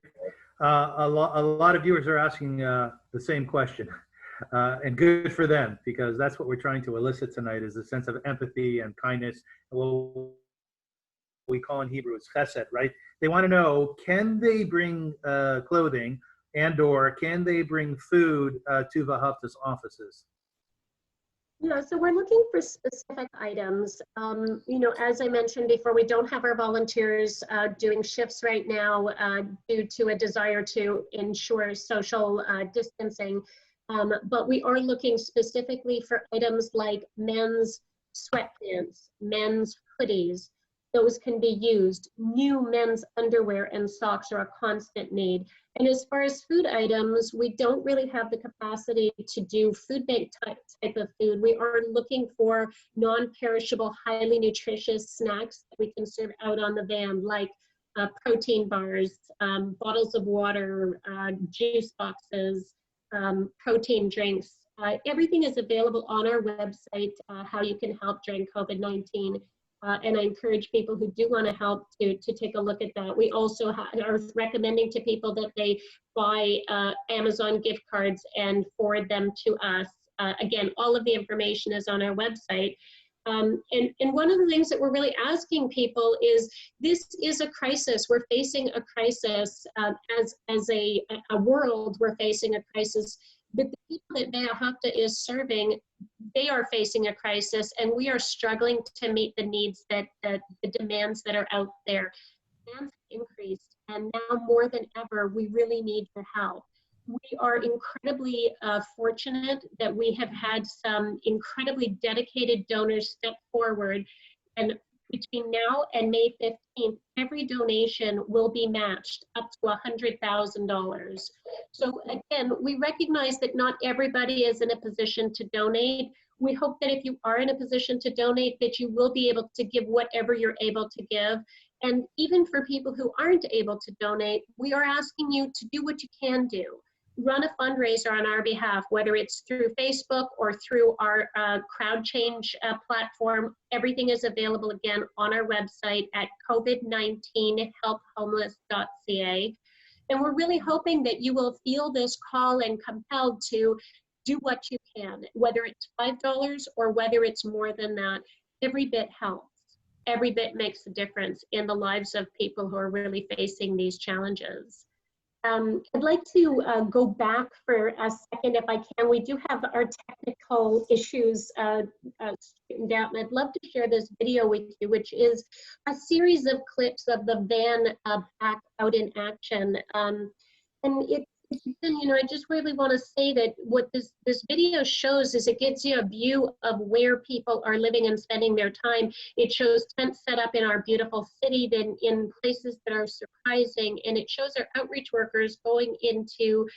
a lot of viewers are asking the same question, and good for them, because that's what we're trying to elicit tonight, is a sense of empathy and kindness. What we call in Hebrew is chesed, right? They want to know, can they bring clothing and or can they bring food to Vahafta's offices? Yeah, so we're looking for specific items. You know, as I mentioned before, we don't have our volunteers doing shifts right now due to a desire to ensure social distancing. But we are looking specifically for items like men's sweatpants, men's hoodies. Those can be used. New men's underwear and socks are a constant need. And as far as food items, we don't really have the capacity to do food bank type of food. We are looking for non-perishable, highly nutritious snacks that we can serve out on the van, like protein bars, bottles of water, juice boxes, protein drinks. Everything is available on our website, how you can help during COVID-19. And I encourage people who do want to help to take a look at that. We also are recommending to people that they buy Amazon gift cards and forward them to us. Again, all of the information is on our website. And one of the things that we're really asking people is, this is a crisis. We're facing a crisis as a world. We're facing a crisis. But the people that Vahafta is serving, they are facing a crisis, and we are struggling to meet the needs that the demands that are out there. Demands have increased, and now more than ever, we really need your help. We are incredibly fortunate that we have had some incredibly dedicated donors step forward, and between now and May 15th, every donation will be matched up to $100,000. So again, we recognize that not everybody is in a position to donate. We hope that if you are in a position to donate, that you will be able to give whatever you're able to give. And even for people who aren't able to donate, we are asking you to do what you can do. Run a fundraiser on our behalf, whether it's through Facebook or through our crowd change platform. Everything is available again on our website at covid19helphomeless.ca. And we're really hoping that you will feel this call and compelled to do what you can, whether it's $5 or whether it's more than that. Every bit helps. Every bit makes a difference in the lives of people who are really facing these challenges. I'd like to go back for a second, if I can. We do have our technical issues straightened out, and I'd love to share this video with you, which is a series of clips of the van back out in action. And you know, I just really want to say that what this video shows is it gives you a view of where people are living and spending their time. It shows tents set up in our beautiful city, then in places that are surprising, and it shows our outreach workers going into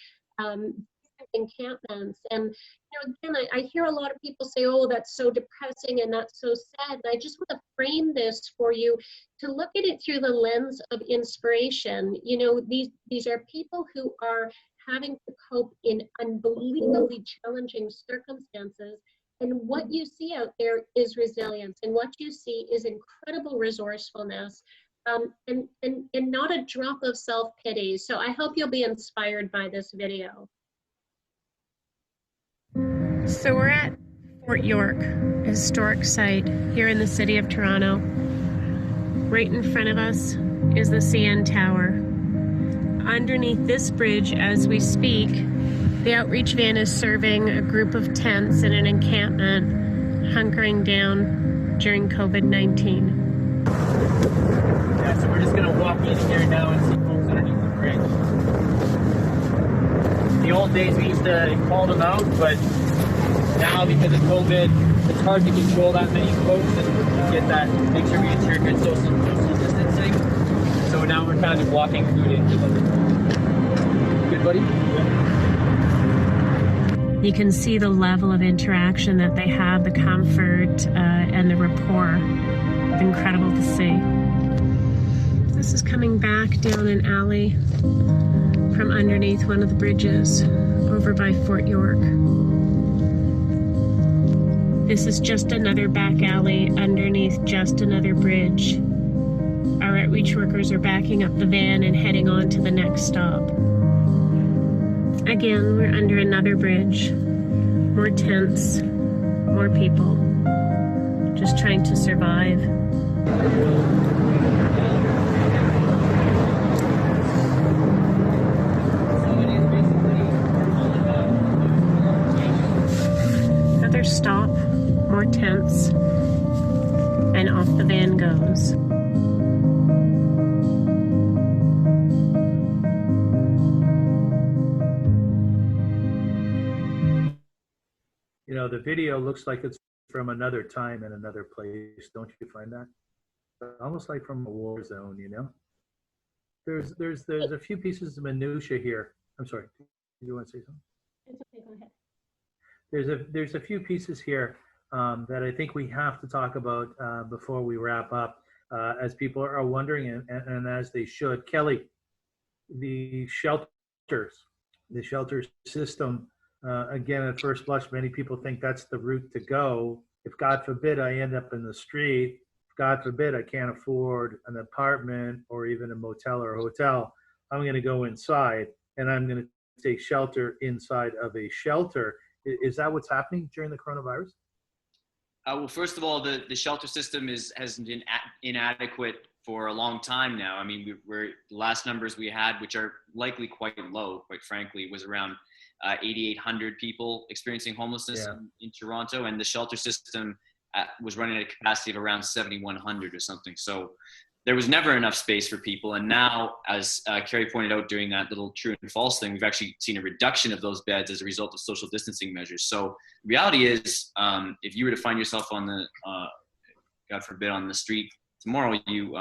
encampments. And you know, again, I hear a lot of people say, oh, that's so depressing and that's so sad. And I just want to frame this for you to look at it through the lens of inspiration. You know, these are people who are having to cope in unbelievably challenging circumstances. And what you see out there is resilience, and what you see is incredible resourcefulness, and not a drop of self-pity. So I hope you'll be inspired by this video. So we're at Fort York, a historic site here in the city of Toronto. Right in front of us is the CN Tower. Underneath this bridge, as we speak, the outreach van is serving a group of tents in an encampment, hunkering down during COVID-19. Yeah, so we're just gonna walk in here now and see folks underneath the bridge. In the old days, we used to call them out, but now because of COVID, it's hard to control that many folks and get that, make sure we ensure good social distancing. So now we're kind of just walking food into them. Good, buddy? You can see the level of interaction that they have, the comfort and the rapport. It's incredible to see. This is coming back down an alley from underneath one of the bridges over by Fort York. This is just another back alley underneath just another bridge. Our outreach workers are backing up the van and heading on to the next stop. Again, we're under another bridge. More tents, more people, just trying to survive. Another stop, more tents, and off the van goes. You know, the video looks like it's from another time and another place. Don't you find that? Almost like from a war zone, you know? There's a few pieces of minutia here. I'm sorry. Do you want to say something? It's okay, go ahead. There's a few pieces here that I think we have to talk about before we wrap up, as people are wondering, and as they should. Kelly, the shelter system. Again, at first blush, many people think that's the route to go. If God forbid I end up in the street, if God forbid I can't afford an apartment or even a motel or a hotel, I'm going to go inside and I'm going to take shelter inside of a shelter. Is that what's happening during the coronavirus? Well, first of all, the shelter system has been inadequate for a long time now. I mean, the last numbers we had, which are likely quite low, quite frankly, was around 8,800 people experiencing homelessness in Toronto, and the shelter system was running at a capacity of around 7,100 or something. So there was never enough space for people. And now, as Carrie pointed out during that little true and false thing, we've actually seen a reduction of those beds as a result of social distancing measures. So the reality is, if you were to find yourself on the, God forbid, on the street tomorrow, you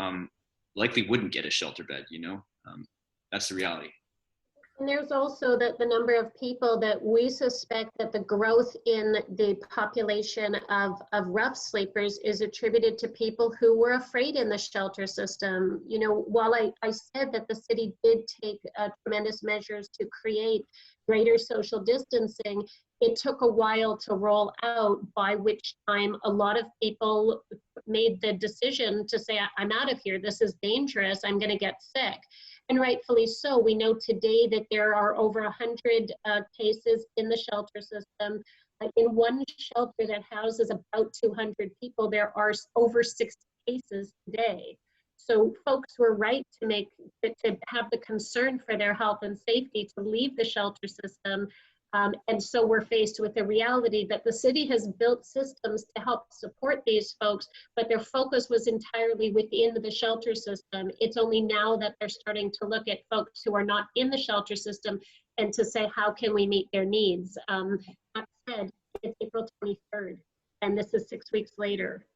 likely wouldn't get a shelter bed, you know? That's the reality. And there's also the number of people that we suspect that the growth in the population of rough sleepers is attributed to people who were afraid in the shelter system. You know, while I said that the city did take tremendous measures to create greater social distancing, it took a while to roll out, by which time a lot of people made the decision to say, I'm out of here, this is dangerous, I'm gonna get sick. And rightfully so. We know today that there are over 100 cases in the shelter system. In one shelter that houses about 200 people, there are over 60 cases today. So folks were right to have the concern for their health and safety to leave the shelter system. And so we're faced with the reality that the city has built systems to help support these folks, but their focus was entirely within the shelter system. It's only now that they're starting to look at folks who are not in the shelter system and to say, how can we meet their needs? That said, it's April 23rd, and this is 6 weeks later.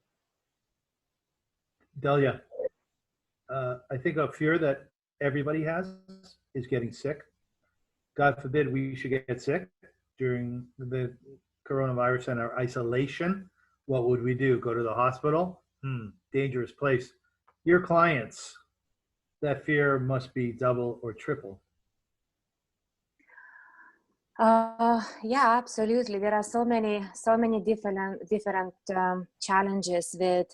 Delia, I think a fear that everybody has is getting sick. God forbid we should get sick during the coronavirus and our isolation. What would we do? Go to the hospital? Dangerous place. Your clients, that fear must be double or triple. Yeah, absolutely. There are so many different challenges with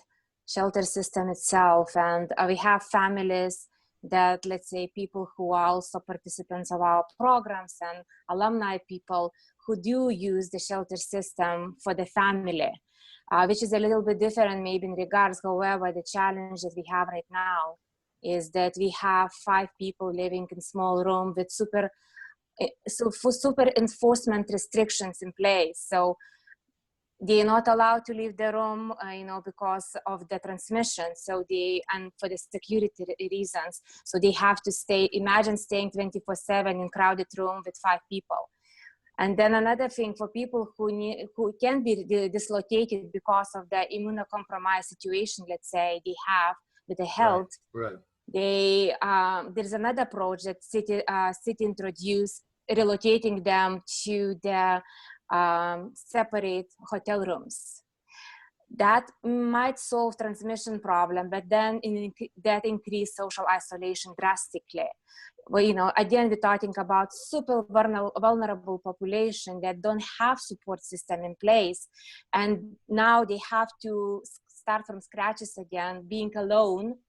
shelter system itself, and we have families that, let's say, people who are also participants of our programs and alumni people who do use the shelter system for the family, which is a little bit different maybe in regards. However, the challenge that we have right now is that we have 5 people living in small room with super enforcement restrictions in place. So they're not allowed to leave the room, because of the transmission. So and for the security reasons. So they have to stay, imagine staying 24/7 in crowded room with 5 people. And then another thing for people who can be dislocated because of the immunocompromised situation, let's say they have with the health, Right. There's another approach that city introduced, relocating them to the separate hotel rooms. That might solve transmission problem, but then that increase social isolation drastically. Well, again, we're talking about super vulnerable population that don't have support system in place, and now they have to start from scratches again, being alone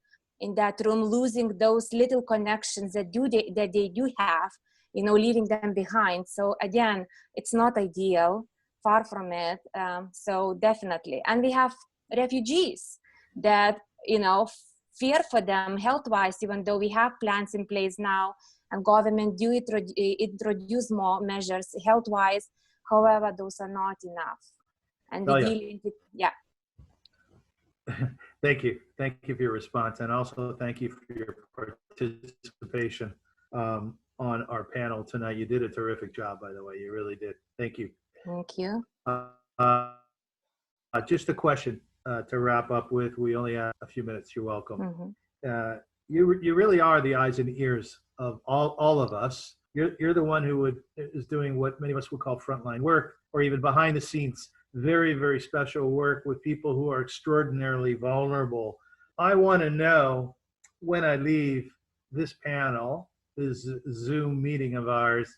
in that room, losing those little connections that they do have, leaving them behind. So again, it's not ideal, far from it. So definitely, and we have refugees that fear for them health-wise, even though we have plans in place now and government do introduce more measures health-wise. However, those are not enough, and we're dealing with Thank you for your response, and also thank you for your participation on our panel tonight. You did a terrific job, by the way. You really did. Thank you. Thank you. Just a question to wrap up with. We only have a few minutes. You're welcome. Mm-hmm. You really are the eyes and ears of all of us. You're the one who is doing what many of us would call frontline work, or even behind the scenes, very, very special work with people who are extraordinarily vulnerable. I want to know, when I leave this panel, this Zoom meeting of ours,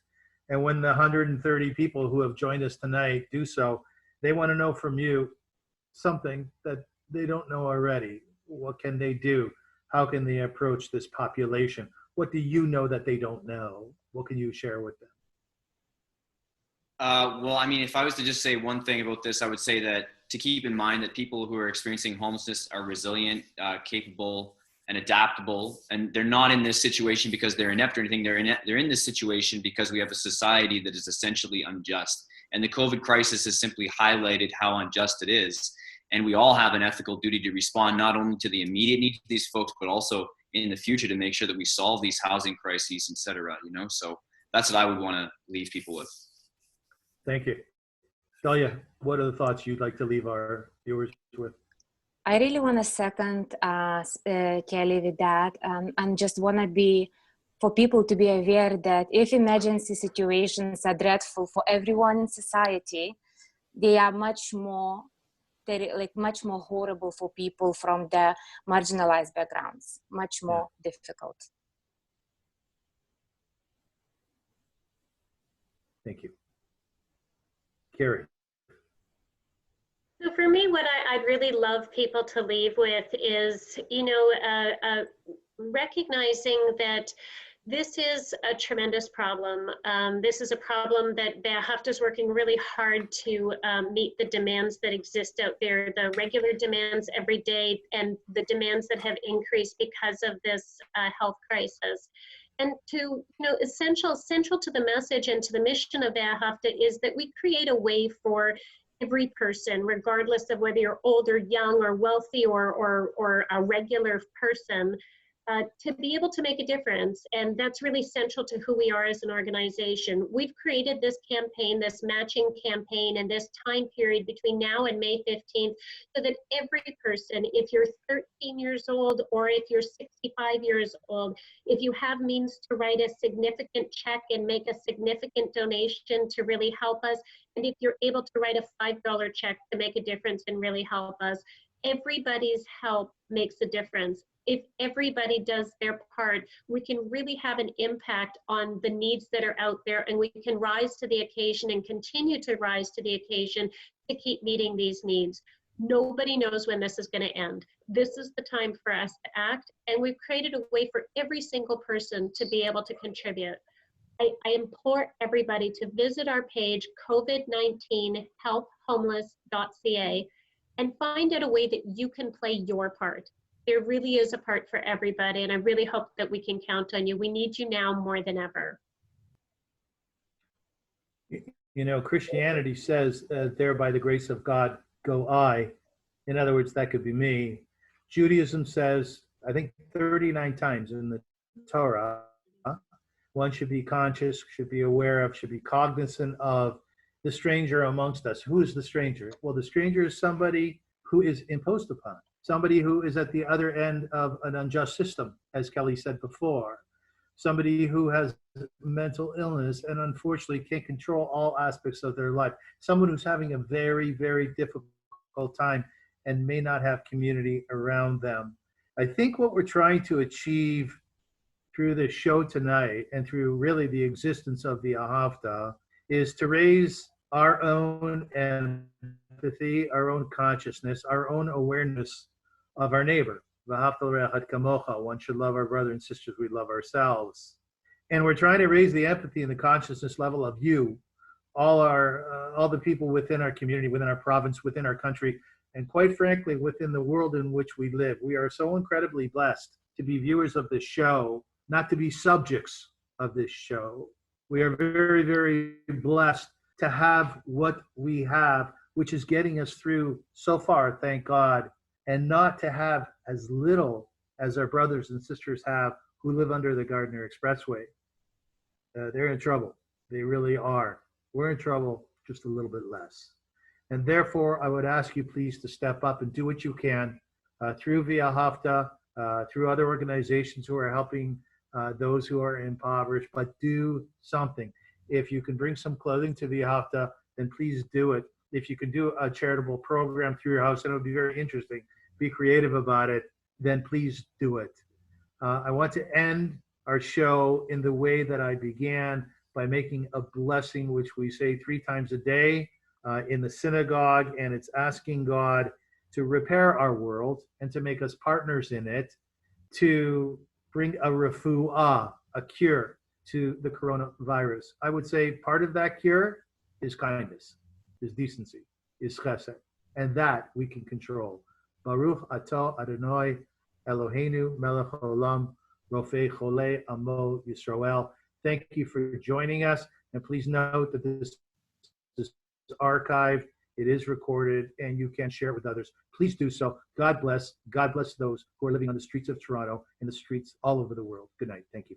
and when the 130 people who have joined us tonight do so, they want to know from you something that they don't know already. What can they do? How can they approach this population? What do you know that they don't know? What can you share with them? Well, I mean, if I was to just say one thing about this, I would say that to keep in mind that people who are experiencing homelessness are resilient, capable, and adaptable, and they're not in this situation because they're inept or anything. They're in this situation because we have a society that is essentially unjust, and the COVID crisis has simply highlighted how unjust it is. And we all have an ethical duty to respond not only to the immediate needs of these folks, but also in the future to make sure that we solve these housing crises, et cetera. So that's what I would want to leave people with. Thank you. Dalia, what are the thoughts you'd like to leave our viewers with? I really want to second Kelly with that, and just want to for people to be aware that if emergency situations are dreadful for everyone in society, they are much more horrible for people from the marginalized backgrounds, much more difficult. Thank you. Carrie. So for me, what I'd really love people to leave with is, recognizing that this is a tremendous problem. This is a problem that Beahafta is working really hard to meet the demands that exist out there, the regular demands every day, and the demands that have increased because of this health crisis. And essential to the message and to the mission of Beahafta is that we create a way for every person, regardless of whether you're old or young or wealthy or a regular person, to be able to make a difference. And that's really central to who we are as an organization. We've created this campaign, this matching campaign, and this time period between now and May 15th, so that every person, if you're 13 years old or if you're 65 years old, if you have means to write a significant check and make a significant donation to really help us, and if you're able to write a $5 check to make a difference and really help us, everybody's help makes a difference. If everybody does their part, we can really have an impact on the needs that are out there, and we can rise to the occasion and continue to rise to the occasion to keep meeting these needs. Nobody knows when this is going to end. This is the time for us to act, and we've created a way for every single person to be able to contribute. I implore everybody to visit our page, covid19helphomeless.ca, and find out a way that you can play your part. There really is a part for everybody, and I really hope that we can count on you. We need you now more than ever. You know, Christianity says, there by the grace of God go I. In other words, that could be me. Judaism says, I think 39 times in the Torah, one should be conscious, should be aware of, should be cognizant of the stranger amongst us. Who is the stranger? Well, the stranger is somebody who is imposed upon, somebody who is at the other end of an unjust system, as Kelly said before, somebody who has mental illness and unfortunately can't control all aspects of their life, someone who's having a very, very difficult time and may not have community around them. I think what we're trying to achieve through this show tonight and through really the existence of the Ahavta is to raise our own empathy, our own consciousness, our own awareness of our neighbor. One should love our brother and sisters, we love ourselves. And we're trying to raise the empathy and the consciousness level of you, all the people within our community, within our province, within our country, and quite frankly, within the world in which we live. We are so incredibly blessed to be viewers of this show, not to be subjects of this show. We are very, very blessed to have what we have, which is getting us through so far, thank God, and not to have as little as our brothers and sisters have who live under the Gardner Expressway. They're in trouble. They really are. We're in trouble, just a little bit less. And therefore, I would ask you please to step up and do what you can through Via Hafta, through other organizations who are helping those who are impoverished, but do something. If you can bring some clothing to Via Hafta, then please do it. If you can do a charitable program through your house, and it would be very interesting, be creative about it, then please do it. I want to end our show in the way that I began, by making a blessing, which we say 3 times a day in the synagogue, and it's asking God to repair our world and to make us partners in it, to bring a refuah, a cure to the coronavirus. I would say part of that cure is kindness, is decency, is chesed, and that we can control. Baruch atah Adonai Eloheinu melech haolam rofei cholei amo Yisrael. Thank you for joining us, and please note that this is archived, it is recorded, and you can share it with others. Please do so. God bless. God bless those who are living on the streets of Toronto and the streets all over the world. Good night. Thank you.